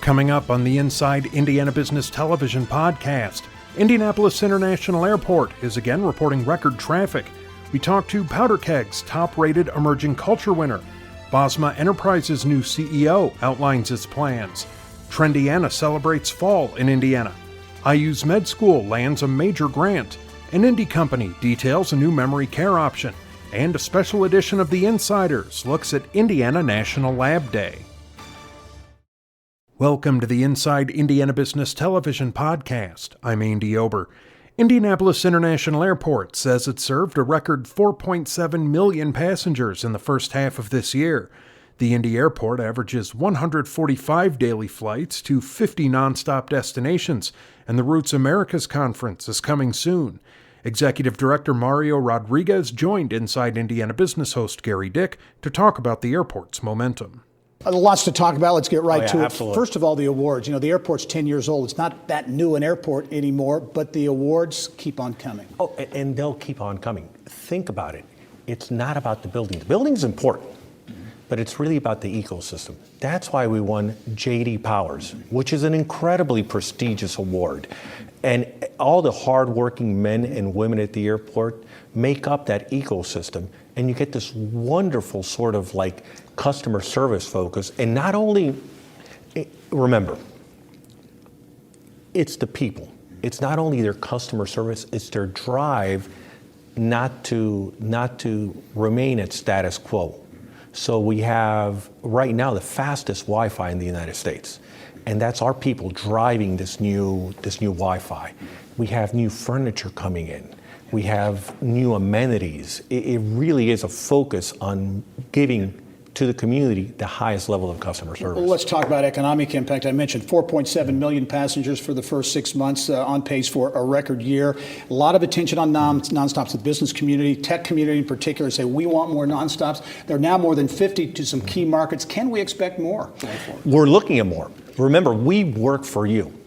Coming up on the Inside Indiana Business Television podcast, Indianapolis International Airport is again reporting record traffic. We talk to Powderkeg's top-rated emerging culture winner. Bosma Enterprises' new CEO outlines its plans. Trendiana celebrates fall in Indiana. IU's med school lands a major grant. An Indy company details a new memory care option. And a special edition of The Insiders looks at Indiana National Lab Day. Welcome to the Inside Indiana Business Television podcast. I'm Andy Ober. Indianapolis International Airport says it served a record 4.7 million passengers in the first half of this year. The Indy airport averages 145 daily flights to 50 nonstop destinations, and the Roots Americas Conference is coming soon. Executive Director Mario Rodriguez joined Inside Indiana Business host Gary Dick to talk about the airport's momentum. Lots to talk about. Let's get right to it. Absolutely. First of all, the awards. You know, the airport's 10 years old. It's not that new an airport anymore, but the awards keep on coming. Oh, and they'll keep on coming. Think about it. It's not about the building. The building's important, but it's really about the ecosystem. That's why we won J.D. Powers, which is an incredibly prestigious award. And all the hardworking men and women at the airport make up that ecosystem. And you get this wonderful sort of like customer service focus. And not only, remember, it's the people. It's not only their customer service, it's their drive not to remain at status quo. So we have right now the fastest Wi-Fi in the United States. And that's our people driving this new Wi-Fi. We have new furniture coming in. We have new amenities. It really is a focus on giving to the community the highest level of customer service. Well, let's talk about economic impact. I mentioned 4.7 million passengers for the first 6 months, on pace for a record year. A lot of attention on nonstops. The business community, tech community in particular, say we want more nonstops. There are now more than 50 to some key markets. Can we expect more? We're looking at more. Remember, we work for you.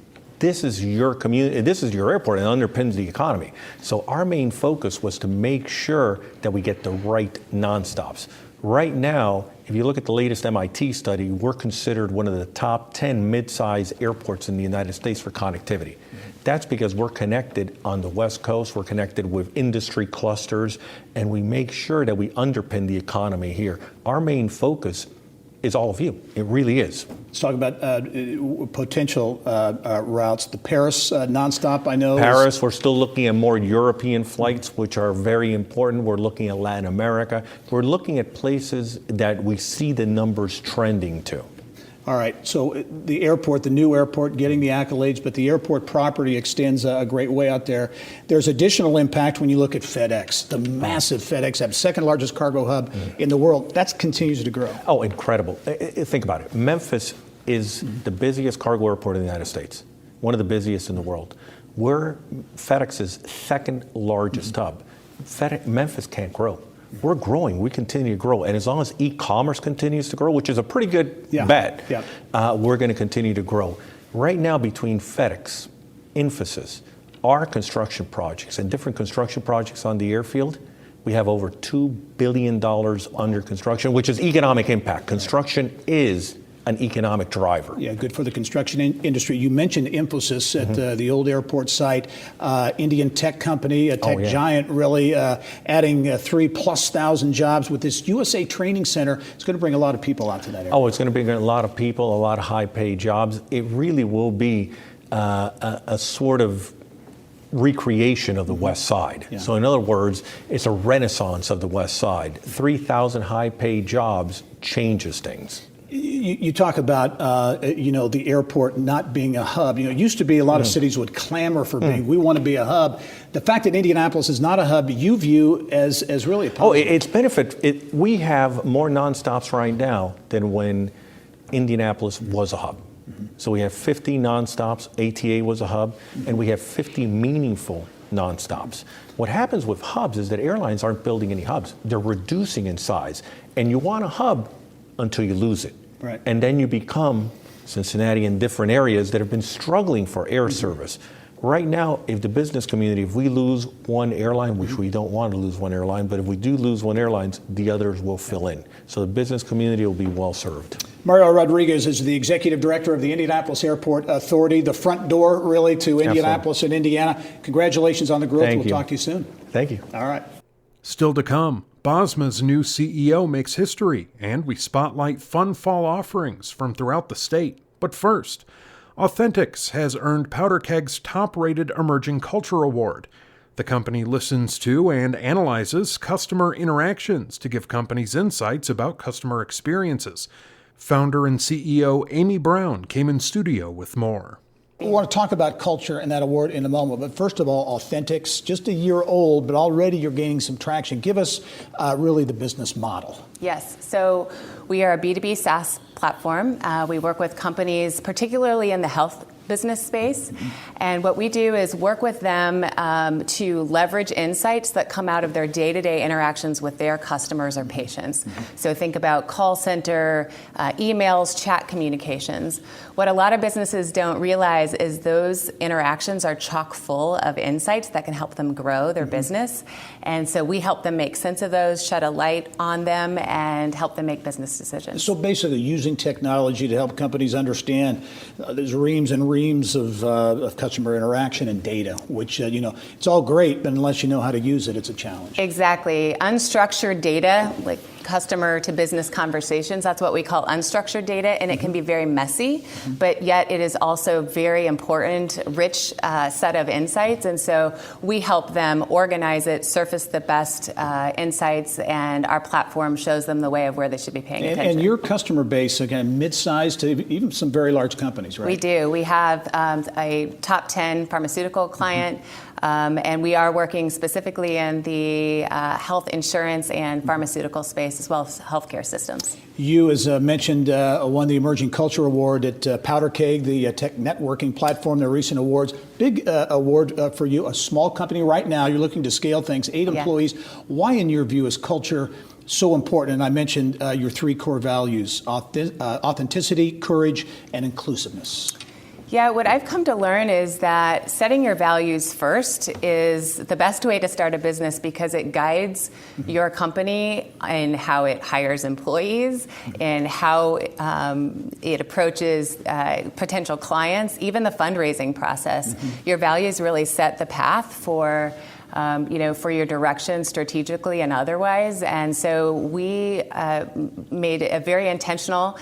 This is your community, this is your airport, and it underpins the economy. So our main focus was to make sure that we get the right nonstops. Right now, if you look at the latest MIT study, we're considered one of the top 10 mid-size airports in the United States for connectivity. That's because we're connected on the West Coast, we're connected with industry clusters, and we make sure that we underpin the economy here. Our main focus is all of you. It really is. Let's talk about potential routes. The Paris nonstop, I know. Paris, we're still looking at more European flights, which are very important. We're looking at Latin America. We're looking at places that we see the numbers trending to. All right, so the airport, the new airport, getting the accolades, but the airport property extends a great way out there. There's additional impact when you look at FedEx, the massive FedEx hub, second largest cargo hub in the world. That continues to grow. Oh, incredible. Think about it. Memphis is the busiest cargo airport in the United States, one of the busiest in the world. We're FedEx's second largest hub. Memphis can't grow. We're growing. We continue to grow. And as long as e-commerce continues to grow, which is a pretty good bet, we're going to continue to grow. Right now, between FedEx, Infosys, our construction projects, and different construction projects on the airfield, we have over $2 billion under construction, which is economic impact. Construction is an economic driver. Yeah, good for the construction industry. You mentioned Infosys at the old airport site, Indian tech company, a tech giant, really adding 3,000+ jobs with this USA training center. It's going to bring a lot of people out to that area. Oh, it's going to bring a lot of people, a lot of high-paid jobs. It really will be a sort of recreation of the West Side. Yeah. So in other words, it's a renaissance of the West Side. 3,000 high-paid jobs changes things. You talk about, the airport not being a hub. You know, it used to be a lot of cities would clamor for being, we want to be a hub. The fact that Indianapolis is not a hub, you view as really a positive. Oh, it's benefit. We have more nonstops right now than when Indianapolis was a hub. So we have 50 nonstops, ATA was a hub, and we have 50 meaningful nonstops. What happens with hubs is that airlines aren't building any hubs. They're reducing in size. And you want a hub until you lose it. Right. And then you become Cincinnati and different areas that have been struggling for air service. right now, if the business community, if we lose one airline, which we don't want to lose one airline, but if we do lose one airline, the others will fill in. So the business community will be well served. Mario Rodriguez is the executive director of the Indianapolis Airport Authority, the front door really to Indianapolis and Indiana. Congratulations on the growth. We'll talk to you soon. Thank you. All right. Still to come, Bosma's new CEO makes history, and we spotlight fun fall offerings from throughout the state. But first, Authentics has earned Powderkeg's top-rated Emerging Culture Award. The company listens to and analyzes customer interactions to give companies insights about customer experiences. Founder and CEO Amy Brown came in studio with more. We want to talk about culture and that award in a moment. But first of all, Authentics, just a year old, but already you're gaining some traction. Give us really the business model. Yes. So we are a B2B SaaS platform. We work with companies, particularly in the health business space. And what we do is work with them to leverage insights that come out of their day-to-day interactions with their customers or patients. So think about call center, emails, chat communications. What a lot of businesses don't realize is those interactions are chock full of insights that can help them grow their business. And so we help them make sense of those, shed a light on them, and help them make business decisions. So basically using technology to help companies understand there's reams and reams of customer interaction and data, which, it's all great, but unless you know how to use it, it's a challenge. Exactly. Unstructured data, like customer to business conversations, that's what we call unstructured data, and it can be very messy, but yet it is also very important, rich set of insights. And so we help them organize it, surface the best insights, and our platform shows them the way of where they should be paying attention. And your customer base, again, mid-sized to even some very large companies, right? We do. We have a top 10 pharmaceutical client, and we are working specifically in the health insurance and pharmaceutical space, as well as healthcare systems. You, as mentioned, won the Emerging Culture Award at Powderkeg, the tech networking platform, their recent awards. Big award for you, a small company right now. You're looking to scale things, 8 employees. Why, in your view, is culture so important? And I mentioned your 3 core values, authenticity, courage, and inclusiveness. Yeah, what I've come to learn is that setting your values first is the best way to start a business because it guides your company in how it hires employees, and how it approaches potential clients, even the fundraising process. Your values really set the path for your direction strategically and otherwise. And so we made a very intentional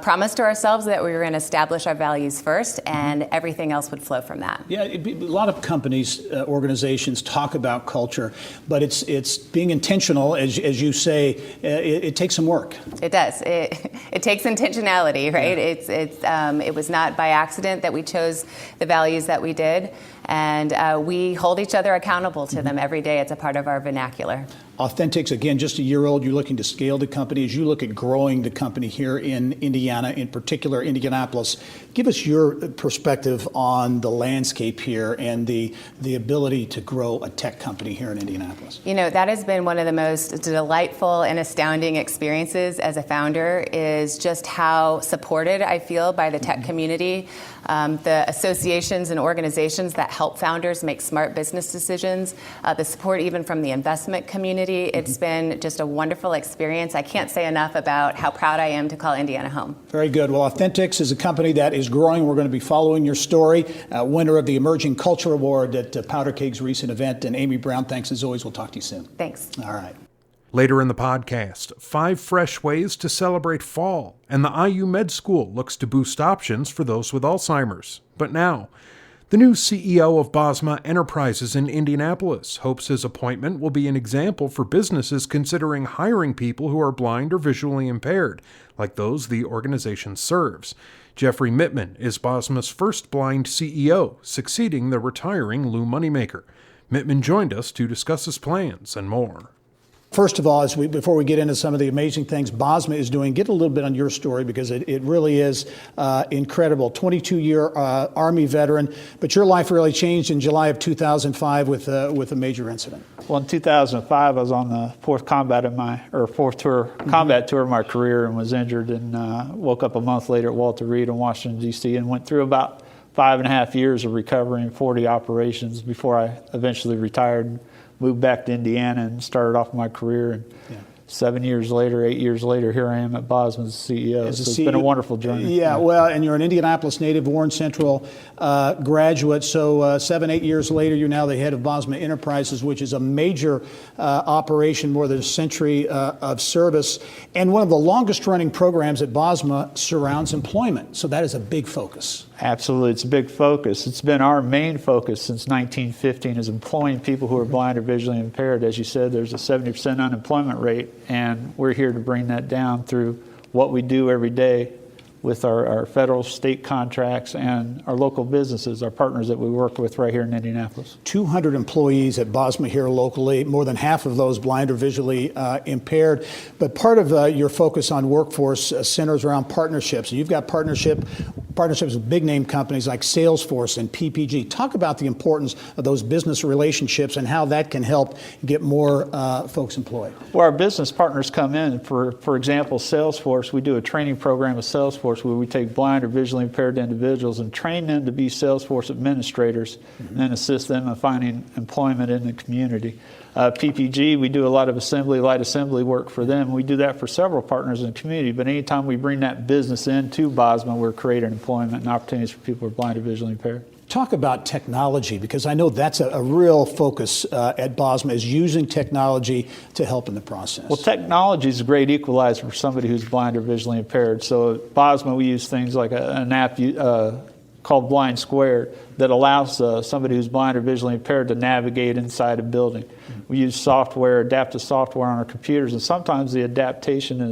promise to ourselves that we were going to establish our values first, and everything else would flow from that. Yeah, a lot of companies, organizations talk about culture, but it's being intentional, as you say. It takes some work. It does. It takes intentionality, right? Yeah. It was not by accident that we chose the values that we did. And we hold each other accountable to them every day. It's a part of our vernacular. Authentics, again, just a year old. You're looking to scale the company. As you look at growing the company here in Indiana, in particular Indianapolis, give us your perspective on the landscape here and the ability to grow a tech company here in Indianapolis. That has been one of the most delightful and astounding experiences as a founder, is just how supported I feel by the tech community, the associations and organizations that help founders make smart business decisions, the support even from the investment community. It's been just a wonderful experience. I can't say enough about how proud I am to call Indiana home. Very good. Well, Authentics is a company that is growing. We're going to be following your story. Winner of the Emerging Culture Award at Powderkeg's recent event. And Amy Brown, thanks as always. We'll talk to you soon. Thanks. All right. Later in the podcast, 5 fresh ways to celebrate fall, and the IU Med School looks to boost options for those with Alzheimer's. But now, the new CEO of Bosma Enterprises in Indianapolis hopes his appointment will be an example for businesses considering hiring people who are blind or visually impaired, like those the organization serves. Jeffrey Mittman is Bosma's first blind CEO, succeeding the retiring Lou Moneymaker. Mittman joined us to discuss his plans and more. First of all, before we get into some of the amazing things Bosma is doing, get a little bit on your story, because it really is incredible. 22-year Army veteran, but your life really changed in July of 2005 with a major incident. Well, in 2005, I was on the fourth combat tour of my career, and was injured, and woke up a month later at Walter Reed in Washington, D.C., and went through about 5.5 years of recovery and 40 operations before I eventually retired, moved back to Indiana and started off my career. And 7 years later, 8 years later, here I am at Bosma as CEO. So it's been a wonderful journey. Yeah, well, and you're an Indianapolis native, Warren Central graduate. So 7, 8 years later, you're now the head of Bosma Enterprises, which is a major operation, more than a century of service. And one of the longest running programs at Bosma surrounds employment. So that is a big focus. Absolutely. It's a big focus. It's been our main focus since 1915 is employing people who are blind or visually impaired. As you said, there's a 70% unemployment rate, and we're here to bring that down through what we do every day with our federal, state contracts and our local businesses, our partners that we work with right here in Indianapolis. 200 employees at Bosma here locally, more than half of those blind or visually impaired. But part of your focus on workforce centers around partnerships. You've got partnerships with big name companies like Salesforce and PPG. Talk about the importance of those business relationships and how that can help get more folks employed. Well, our business partners come in. For example, Salesforce, we do a training program with Salesforce where we take blind or visually impaired individuals and train them to be Salesforce administrators and then assist them in finding employment in the community. PPG, we do a lot of light assembly work for them. We do that for several partners in the community, but anytime we bring that business into Bosma, we're creating employment and opportunities for people who are blind or visually impaired. Talk about technology, because I know that's a real focus at Bosma, is using technology to help in the process. Well, technology is a great equalizer for somebody who's blind or visually impaired. So at Bosma, we use things like an app called Blind Squared that allows somebody who's blind or visually impaired to navigate inside a building. We use adaptive software on our computers, and sometimes the adaptation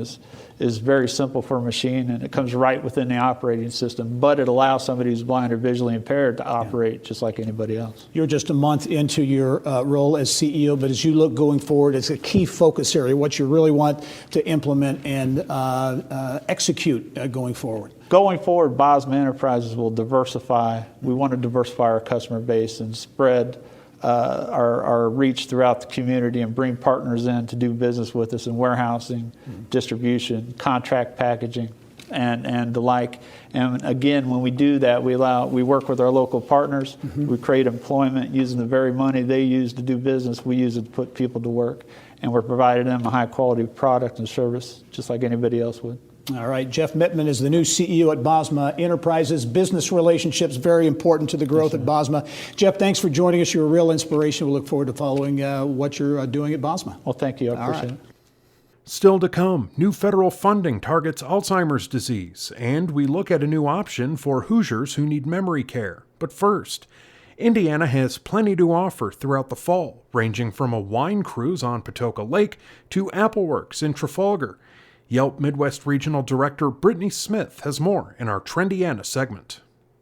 is very simple for a machine, and it comes right within the operating system, but it allows somebody who's blind or visually impaired to operate just like anybody else. You're just a month into your role as CEO, but as you look going forward, it's a key focus area, what you really want to implement and execute going forward. Going forward, Bosma Enterprises will diversify. We want to diversify our customer base and spread our reach throughout the community and bring partners in to do business with us in warehousing, distribution, contract packaging, and the like. And again, when we do that, we work with our local partners. We create employment using the very money they use to do business. We use it to put people to work, and we're providing them a high quality product and service just like anybody else would. All right, Jeff Mittman is the new CEO at Bosma Enterprises. Business relationships, very important to the growth at Bosma. Jeff, thanks for joining us. You're a real inspiration. We look forward to following what you're doing at Bosma. Well, thank you. I appreciate it. Still to come, new federal funding targets Alzheimer's disease, and we look at a new option for Hoosiers who need memory care. But first, Indiana has plenty to offer throughout the fall, ranging from a wine cruise on Patoka Lake to Appleworks in Trafalgar. Yelp Midwest Regional Director Brittany Smith has more in our Trendiana segment.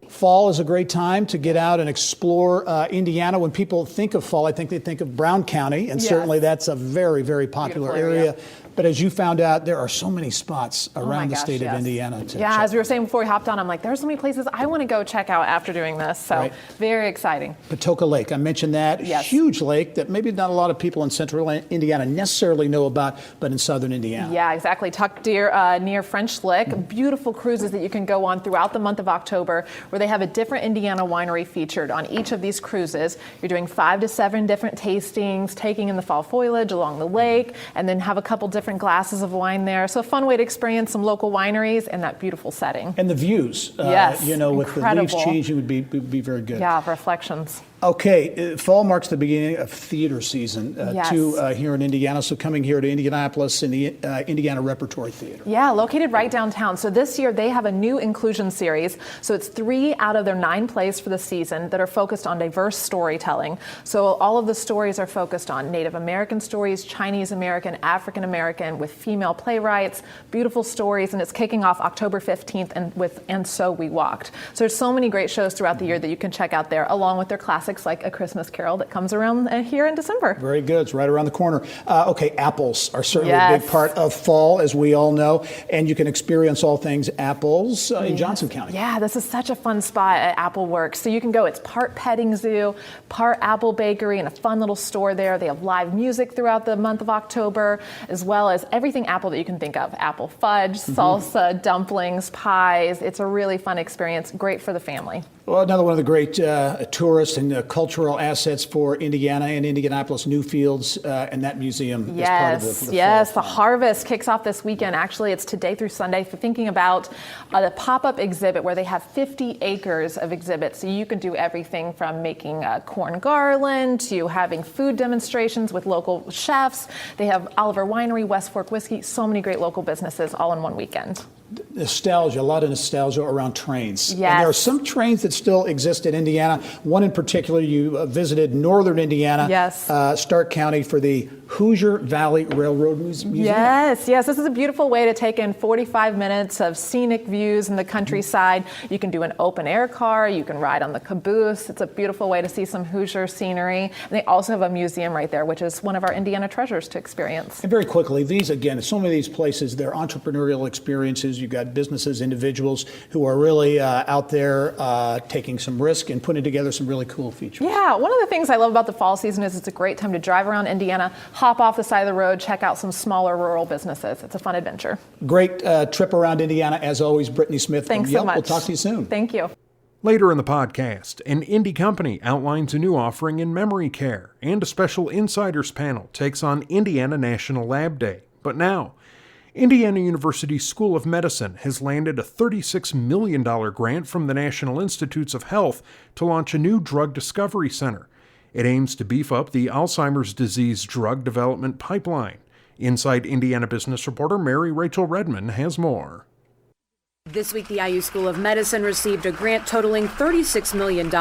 Fall is a great time to get out and explore Indiana. When people think of fall, I think they think of Brown County, and certainly that's a very, very popular area. But as you found out, there are so many spots around the state of Indiana. As we were saying before we hopped on, I'm like, there's so many places I want to go check out after doing this. So very exciting. Patoka Lake, I mentioned that. Huge lake that maybe not a lot of people in central Indiana necessarily know about, but in southern Indiana. Yeah, exactly. Tucked near French Lick. Beautiful cruises that you can go on throughout the month of October, where they have a different Indiana winery featured on each of these cruises. You're doing 5 to 7 different tastings, taking in the fall foliage along the lake, and then have a couple different glasses of wine there. So a fun way to experience some local wineries in that beautiful setting. And the views, with incredible. the leaves changing would be very good. Yeah, reflections. Okay, fall marks the beginning of theater season here in Indiana. So coming here to Indianapolis in the Indiana Repertory Theater. Yeah, located right downtown. So this year they have a new inclusion series. So it's 3 out of their 9 plays for the season that are focused on diverse storytelling. So all of the stories are focused on Native American stories, Chinese American, African American, with female playwrights, beautiful stories, and it's kicking off October 15th and So We Walked. So there's so many great shows throughout the year that you can check out there, along with their classic classics like A Christmas Carol that comes around here in December. Very good. It's right around the corner. Okay, apples are certainly a big part of fall, as we all know, and you can experience all things apples in Johnson County. Yeah, this is such a fun spot at Apple Works. So you can go, it's part petting zoo, part Apple Bakery, and a fun little store there. They have live music throughout the month of October, as well as everything Apple that you can think of. Apple fudge, salsa, dumplings, pies. It's a really fun experience, great for the family. Well, another one of the great tourist and cultural assets for Indiana and Indianapolis, Newfields, and that museum is part of the Yes, fall. the harvest kicks off this weekend. Actually, it's today through Sunday. If you're thinking about the pop-up exhibit where they have 50 acres of exhibits, so you can do everything from making a corn garland to having food demonstrations with local chefs. They have Oliver Winery, West Fork Whiskey, so many great local businesses all in one weekend. Nostalgia, a lot of nostalgia around trains. Yes. And there are some trains that still exist in Indiana. One in particular, you visited northern Indiana, Yes. Stark County, for the Hoosier Valley Railroad Museum. Yes, this is a beautiful way to take in 45 minutes of scenic views in the countryside. You can do an open air car, you can ride on the caboose. It's a beautiful way to see some Hoosier scenery. And they also have a museum right there, which is one of our Indiana treasures to experience. And very quickly, these, again, so many of these places, they're entrepreneurial experiences. You've got businesses, individuals who are really out there taking some risk and putting together some really cool features. Yeah, one of the things I love about the fall season is it's a great time to drive around Indiana, hop off the side of the road, check out some smaller rural businesses. It's a fun adventure. Great trip around Indiana, as always. Brittany Smith Thanks from so Yelp. much. We'll talk to you soon. Thank you. Later in the podcast, an Indy company outlines a new offering in memory care, and a special insiders panel takes on Indiana National Lab Day. But now, Indiana University School of Medicine has landed a $36 million grant from the National Institutes of Health to launch a new drug discovery center. It aims to beef up the Alzheimer's disease drug development pipeline. Inside Indiana business reporter Mary Rachel Redmond has more. This week, the IU School of Medicine received a grant totaling $36 million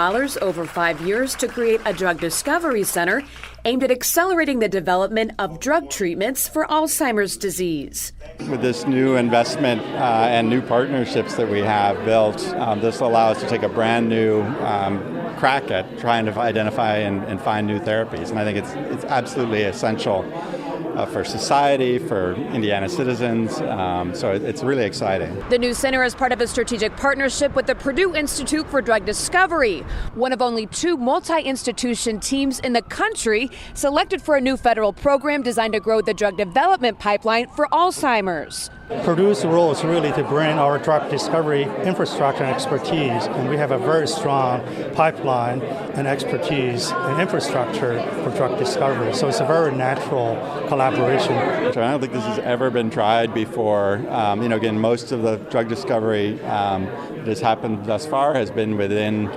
over 5 years to create a drug discovery center aimed at accelerating the development of drug treatments for Alzheimer's disease. With this new investment and new partnerships that we have built, this will allow us to take a brand new crack at trying to identify and find new therapies. And I think it's absolutely essential for society, for Indiana citizens, so it's really exciting. The new center is part of a strategic partnership with the Purdue Institute for Drug Discovery, one of only 2 multi-institution teams in the country selected for a new federal program designed to grow the drug development pipeline for Alzheimer's. Purdue's role is really to bring our drug discovery infrastructure and expertise, and we have a very strong pipeline and expertise and infrastructure for drug discovery. So it's a very natural collaboration. I don't think this has ever been tried before. Again, most of the drug discovery that has happened thus far has been within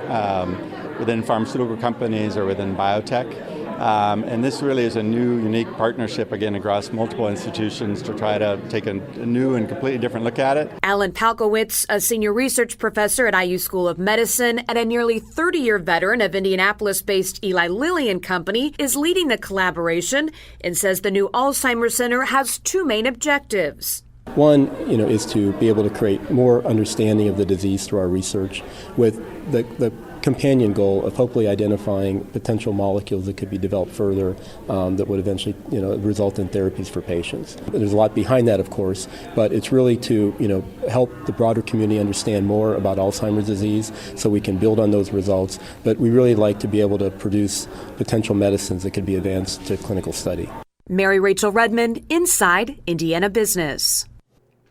pharmaceutical companies or within biotech. And this really is a new, unique partnership, again, across multiple institutions to try to take a new and completely different look at it. Alan Palkowitz, a senior research professor at IU School of Medicine and a nearly 30-year veteran of Indianapolis-based Eli Lilly and Company, is leading the collaboration and says the new Alzheimer's Center has 2 main objectives. One, is to be able to create more understanding of the disease through our research, with the companion goal of hopefully identifying potential molecules that could be developed further that would eventually, result in therapies for patients. There's a lot behind that, of course, but it's really to, help the broader community understand more about Alzheimer's disease so we can build on those results. But we really like to be able to produce potential medicines that could be advanced to clinical study. Mary Rachel Redmond, Inside Indiana Business.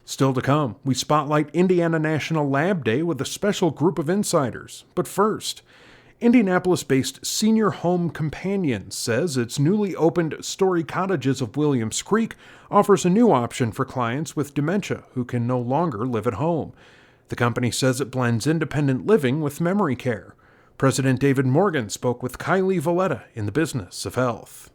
Still to come, we spotlight Indiana National Lab Day with a special group of insiders. But first, Indianapolis-based Senior Home Companion says its newly opened Story Cottages of Williams Creek offers a new option for clients with dementia who can no longer live at home. The company says it blends independent living with memory care. President David Morgan spoke with Kylie Valletta in the Business of Health.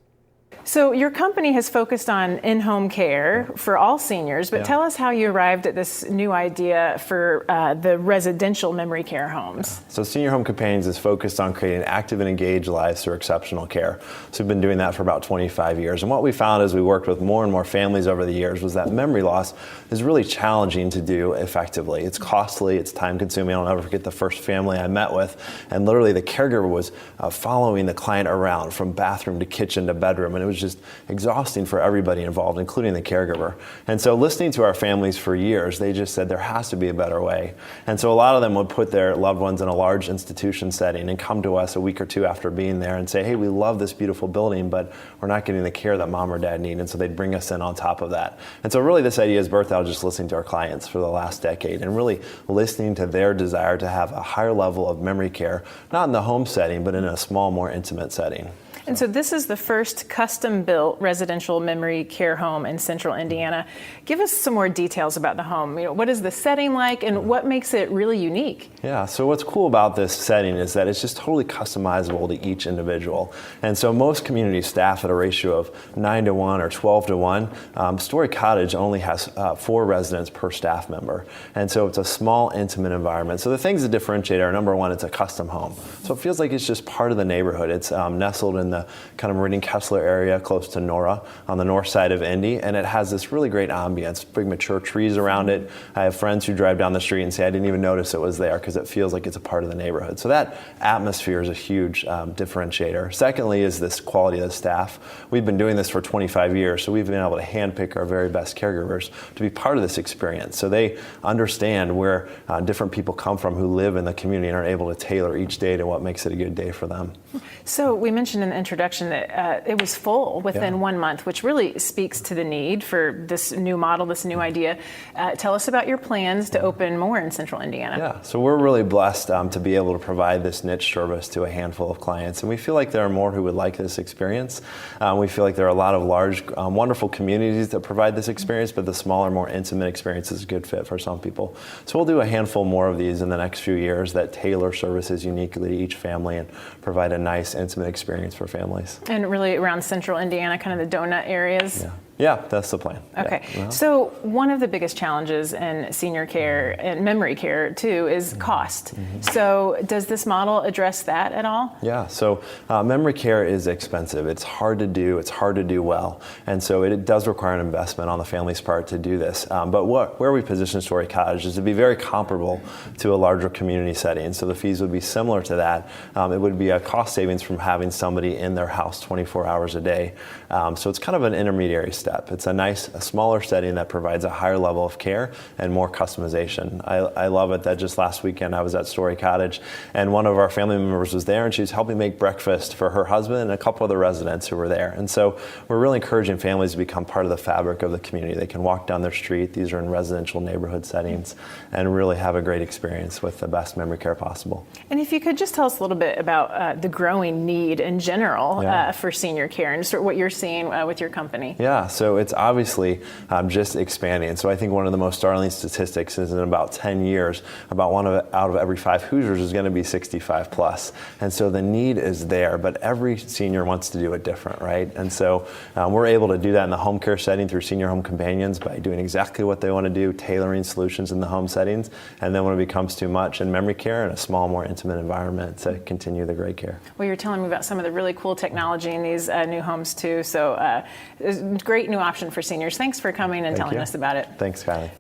So your company has focused on in-home care for all seniors, but tell us how you arrived at this new idea for the residential memory care homes. So Senior Home Companions is focused on creating active and engaged lives through exceptional care. So we've been doing that for about 25 years. And what we found as we worked with more and more families over the years was that memory loss is really challenging to do effectively. It's costly, it's time consuming. I'll never forget the first family I met with, and literally the caregiver was following the client around from bathroom to kitchen to bedroom, and it was just exhausting for everybody involved, including the caregiver. And so listening to our families for years, they just said there has to be a better way. And so a lot of them would put their loved ones in a large institution setting and come to us a week or two after being there and say, hey, we love this beautiful building, but we're not getting the care that mom or dad need. And so they'd bring us in on top of that. And so really this idea is birthed out of just listening to our clients for the last decade and really listening to their desire to have a higher level of memory care, not in the home setting, but in a small, more intimate setting. And so this is the first custom-built residential memory care home in central Indiana. Give us some more details about the home. What is the setting like, and what makes it really unique? Yeah, so what's cool about this setting is that it's just totally customizable to each individual. And so most communities staff at a ratio of 9-to-1 or 12-to-1. Story Cottage only has 4 residents per staff member. And so it's a small, intimate environment. So the things that differentiate are, number one, it's a custom home. So it feels like it's just part of the neighborhood. It's nestled in the kind of Meridian Kessler area close to Nora on the north side of Indy, and it has this really great ambience, big mature trees around it. I have friends who drive down the street and say, I didn't even notice it was there because it feels like it's a part of the neighborhood. So that atmosphere is a huge differentiator. Secondly is this quality of the staff. We've been doing this for 25 years, so we've been able to handpick our very best caregivers to be part of this experience. So they understand where different people come from who live in the community and are able to tailor each day to what makes it a good day for them. So we mentioned in the introduction that it was full within 1 month, which really speaks to the need for this new model, this new idea. Tell us about your plans to open more in central Indiana. Yeah, so we're really blessed to be able to provide this niche service to a handful of clients, and we feel like there are more who would like this experience. We feel like there are a lot of large, wonderful communities that provide this experience, but the smaller, more intimate experience is a good fit for some people. So we'll do a handful more of these in the next few years that tailor services uniquely to each family and provide a nice, intimate experience for families. And really around central Indiana, kind of the donut areas? Yeah, that's the plan. Okay. Yeah. So one of the biggest challenges in senior care and memory care, too, is cost. So does this model address that at all? Yeah, so memory care is expensive. It's hard to do. It's hard to do well. And so it does require an investment on the family's part to do this. But where we position Story Cottage is to be very comparable to a larger community setting. So the fees would be similar to that. It would be a cost savings from having somebody in their house 24 hours a day. So it's kind of an intermediary step. It's a smaller setting that provides a higher level of care and more customization. I love it that just last weekend I was at Story Cottage and one of our family members was there and she was helping make breakfast for her husband and a couple other residents who were there. And so we're really encouraging families to become part of the fabric of the community. They can walk down their street, these are in residential neighborhood settings, and really have a great experience with the best memory care possible. And if you could just tell us a little bit about the growing need in general for senior care and sort of what you're seeing with your company. Yeah, so it's obviously just expanding. So I think one of the most startling statistics is in about 10 years, about out of every 5 Hoosiers is going to be 65 plus. And so the need is there, but every senior wants to do it different, right? And so we're able to do that in the home care setting through Senior Home Companions by doing exactly what they want to do, tailoring solutions in the home settings, and then when it becomes too much in memory care in a small, more intimate environment to continue the great care. Well, you're telling me about some of the really cool technology in these new homes too, so it's a great new option for seniors. Thanks for coming and telling us about it. Thanks, Kylie.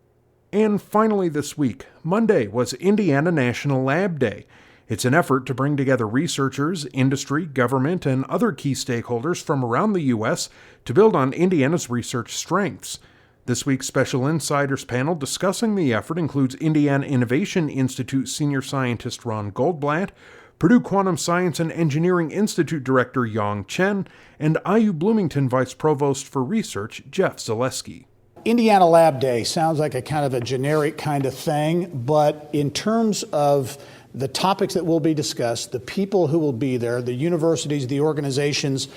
And finally this week, Monday was Indiana National Lab Day. It's an effort to bring together researchers, industry, government, and other key stakeholders from around the U.S. to build on Indiana's research strengths. This week's Special Insiders panel discussing the effort includes Indiana Innovation Institute senior scientist Ron Goldblatt, Purdue Quantum Science and Engineering Institute Director Yong Chen, and IU Bloomington Vice Provost for Research Jeff Zaleski. Indiana Lab Day sounds like a kind of a generic kind of thing, but in terms of the topics that will be discussed, the people who will be there, the universities, the organizations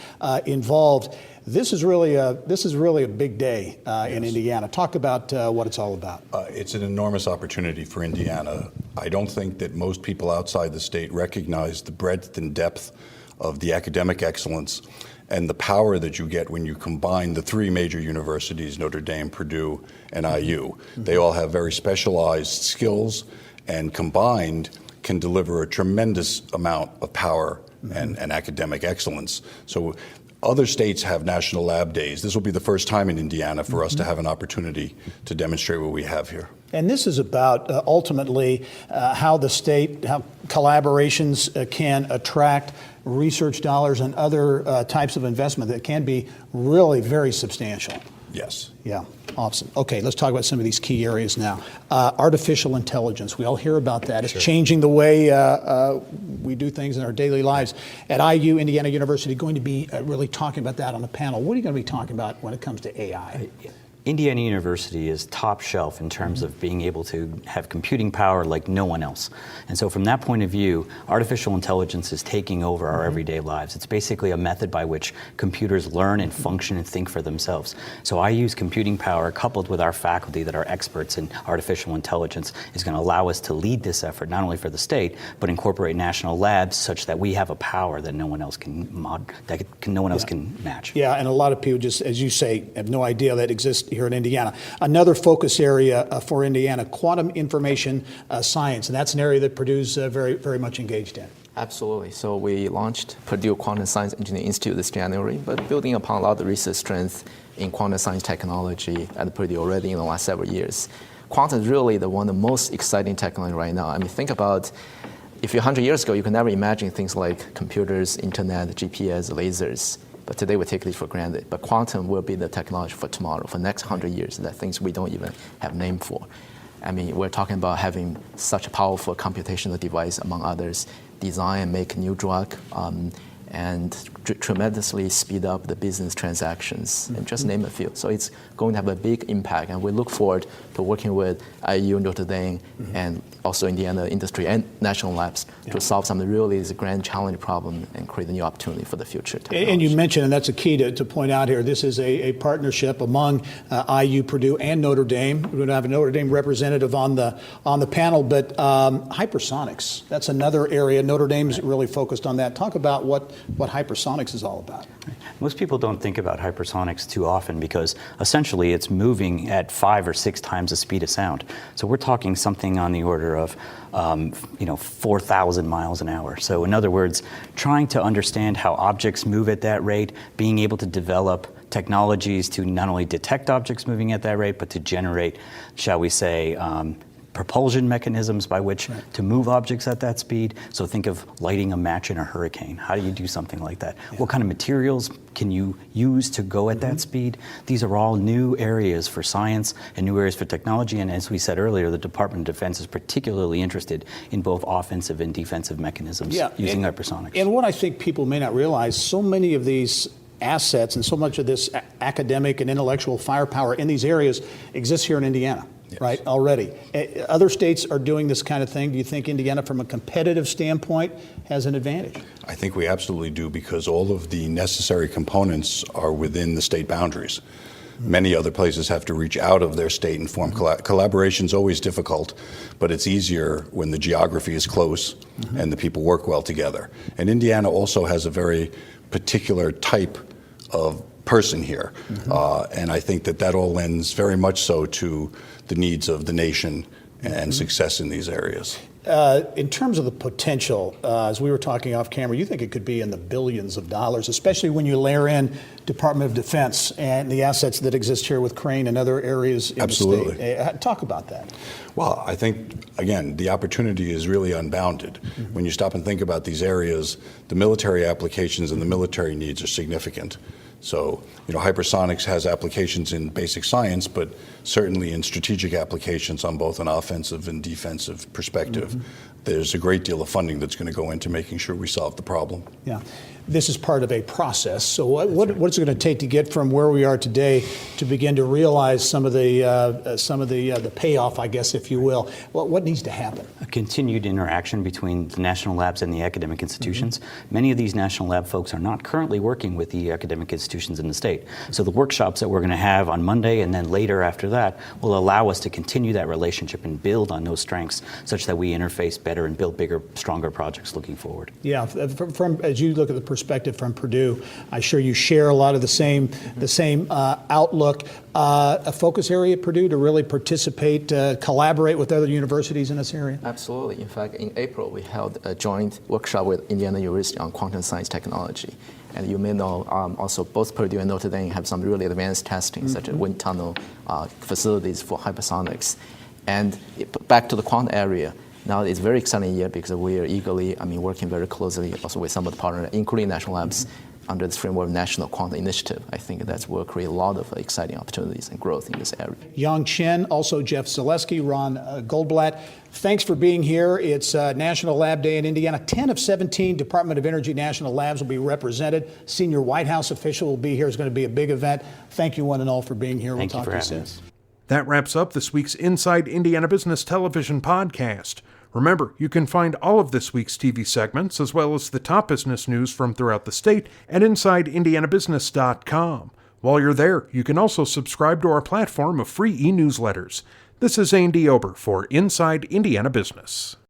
involved, this is really a big day in Indiana. Talk about what it's all about. It's an enormous opportunity for Indiana. I don't think that most people outside the state recognize the breadth and depth of the academic excellence and the power that you get when you combine the three major universities, Notre Dame, Purdue, and IU. They all have very specialized skills, and combined can deliver a tremendous amount of power and academic excellence. So other states have national lab days. This will be the first time in Indiana for us to have an opportunity to demonstrate what we have here. And this is about ultimately how the state, how collaborations can attract research dollars and other types of investment that can be really very substantial. Yes. Yeah, awesome. Okay, let's talk about some of these key areas now. Artificial intelligence, we all hear about that. It's changing the way we do things in our daily lives. At IU, Indiana University, going to be really talking about that on a panel. What are you going to be talking about when it comes to AI? Indiana University is top shelf in terms of being able to have computing power like no one else. And so from that point of view, artificial intelligence is taking over our everyday lives. It's basically a method by which computers learn and function and think for themselves. So I use computing power coupled with our faculty that are experts in artificial intelligence is going to allow us to lead this effort, not only for the state, but incorporate national labs such that we have a power that no one else can can match. Yeah, and a lot of people just, as you say, have no idea that exists here in Indiana. Another focus area for Indiana, quantum information science, and that's an area that Purdue's very, very much engaged in. Absolutely. So we launched Purdue Quantum Science Engineering Institute this January, but building upon a lot of the research strength in quantum science technology at Purdue already in the last several years. Quantum is really one of the most exciting technology right now. I mean, think about if 100 years ago, you could never imagine things like computers, internet, GPS, lasers. But today we take these for granted. But quantum will be the technology for tomorrow, for the next 100 years, that things we don't even have name for. I mean, we're talking about having such a powerful computational device, among others, design and make new drug, and tremendously speed up the business transactions, and just name a few. So it's going to have a big impact, and we look forward to working with IU, Notre Dame, and also Indiana industry and national labs to solve some of the really grand challenge problem and create a new opportunity for the future. And you mentioned, and that's a key to point out here, this is a partnership among IU, Purdue, and Notre Dame. We're going to have a Notre Dame representative on the panel, but hypersonics, that's another area. Notre Dame's really focused on that. Talk about what hypersonics is all about. Most people don't think about hypersonics too often because essentially it's moving at 5 or 6 times the speed of sound. So we're talking something on the order of 4,000 miles an hour. So in other words, trying to understand how objects move at that rate, being able to develop technologies to not only detect objects moving at that rate, but to generate, shall we say, propulsion mechanisms by which to move objects at that speed. So think of lighting a match in a hurricane. How do you do something like that? What kind of materials can you use to go at that speed? These are all new areas for science and new areas for technology. And as we said earlier, the Department of Defense is particularly interested in both offensive and defensive mechanisms using hypersonics. And what I think people may not realize, so many of these assets and so much of this academic and intellectual firepower in these areas exists here in Indiana. Yes. Right, already. Other states are doing this kind of thing. Do you think Indiana, from a competitive standpoint, has an advantage? I think we absolutely do, because all of the necessary components are within the state boundaries. Many other places have to reach out of their state and form collaboration is always difficult, but it's easier when the geography is close and the people work well together. And Indiana also has a very particular type of person here, and I think that all lends very much so to the needs of the nation and success in these areas. In terms of the potential, as we were talking off camera, you think it could be in the billions of dollars, especially when you layer in Department of Defense and the assets that exist here with Crane and other areas in the state. Talk about that. Well, I think, again, the opportunity is really unbounded. When you stop and think about these areas, the military applications and the military needs are significant. So, hypersonics has applications in basic science, but certainly in strategic applications on both an offensive and defensive perspective. There's a great deal of funding that's going to go into making sure we solve the problem. Yeah. This is part of a process. So what's it going to take to get from where we are today to begin to realize some of the payoff, I guess, if you will? What needs to happen? A continued interaction between the national labs and the academic institutions. Many of these national lab folks are not currently working with the academic institutions in the state. So the workshops that we're going to have on Monday and then later after that will allow us to continue that relationship and build on those strengths such that we interface better and build bigger, stronger projects looking forward. Yeah, from as you look at the perspective from Purdue. I'm sure you share a lot of the same outlook. A focus area at Purdue to really participate, collaborate with other universities in this area? Absolutely. In fact, in April, we held a joint workshop with Indiana University on quantum science technology. And you may know also both Purdue and Notre Dame have some really advanced testing, such as wind tunnel facilities for hypersonics. And back to the quantum area, now it's a very exciting year because we are eagerly, working very closely also with some of the partners, including national labs, under this framework of National Quantum Initiative. I think that will create a lot of exciting opportunities and growth in this area. Yang Chen, also Jeff Zaleski, Ron Goldblatt, thanks for being here. It's National Lab Day in Indiana. 10 of 17 Department of Energy national labs will be represented. Senior White House official will be here. It's going to be a big event. Thank you one and all for being here. Thank we'll you talk for to you having soon. us. That wraps up this week's Inside Indiana Business Television podcast. Remember, you can find all of this week's TV segments, as well as the top business news from throughout the state, at InsideIndianaBusiness.com. While you're there, you can also subscribe to our platform of free e-newsletters. This is Andy Ober for Inside Indiana Business.